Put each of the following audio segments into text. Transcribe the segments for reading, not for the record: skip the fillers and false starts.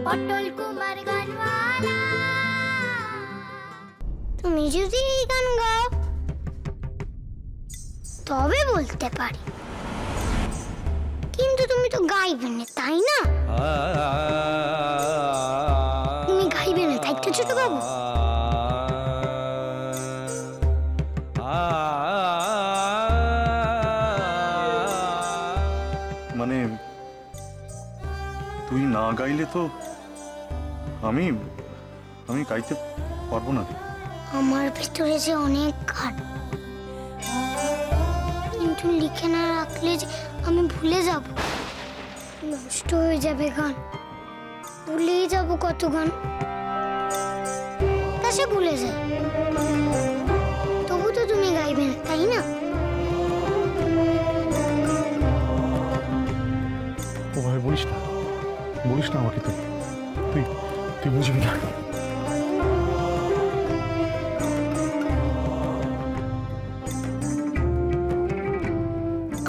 পটল কুমার গানওয়ালা। তুমি যদি এই গান গাও তবে বলতে পারি, কিন্তু তুমি তো গাইবে না, তাই না? তুমি গাইবে না, তাই তো ছোট বাবু? মানে তুই না গাইলে তো আমি গাইতে পারবো না। আমার ভিতরে যে অনেক গান, কিন্তু লিখে না রাখলে যে আমি ভুলে যাব, নষ্ট হয়ে যাবে গান, ভুলেই যাব কত গান। তা সে ভুলে যায়, তবু তো তুমি গাইবে না, তাই না? ওভাবে বলিস না আমাকে, তুই তুই বুঝবি না।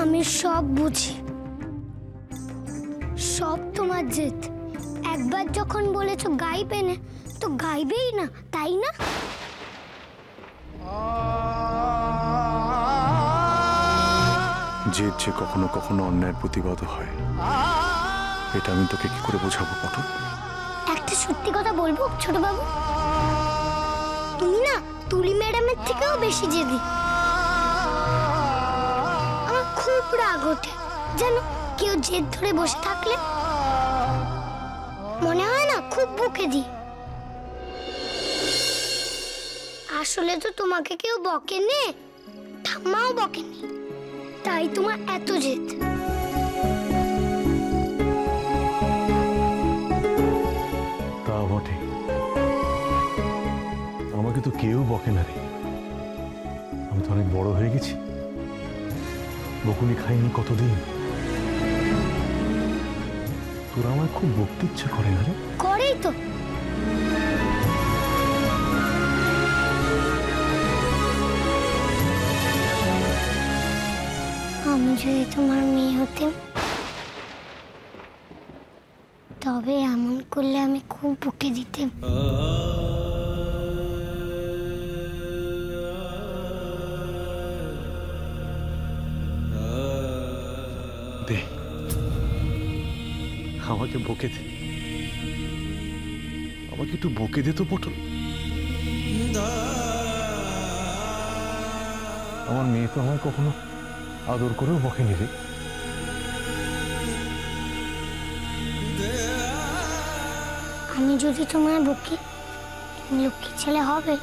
আমি সব বুঝি, সব তোমার জেদ। একবার যখন বলেছো গাইবে না, তো গাইবেই না, তাই না? জেদ যে কখনো কখনো অন্যায়ের প্রতিবাদ হয়, এটা আমি তোকে কি করে বোঝাবো পটল? একটা সত্যি কথা বলবো ছোট বাবু, তুমি না তুলি ম্যাডামের থেকেও বেশি জেদি। আমার খুব রাগ ওঠে, যেন কেউ জেদ ধরে বসে থাকলে মনে হয় না খুব বকে দিই। আসলে তো তোমাকে কেউ বকেনি, ঠাম্মাও বকেনি, তাই তোমার এত জেদ। তা বটে, আমাকে তো কেউ বকে না রে। আমি তো অনেক বড় হয়ে গেছি, বকুনি খাইনি কতদিন। তোরা আমার খুব বকতে ইচ্ছা করে না রে? করেই তো। আমি যদি তোমার মেয়ে হতাম, তবে এমন করলে আমি খুব বকে দিতাম। দে, আমাকে বকে দে, আমাকে একটু বকে দে তো পটল। আমার মেয়ে তো আমায় কখনো আদর করেও বকেনি রে। আমি যদি তোমায় বকি, তুমি লক্ষ্মী ছেলে হবে?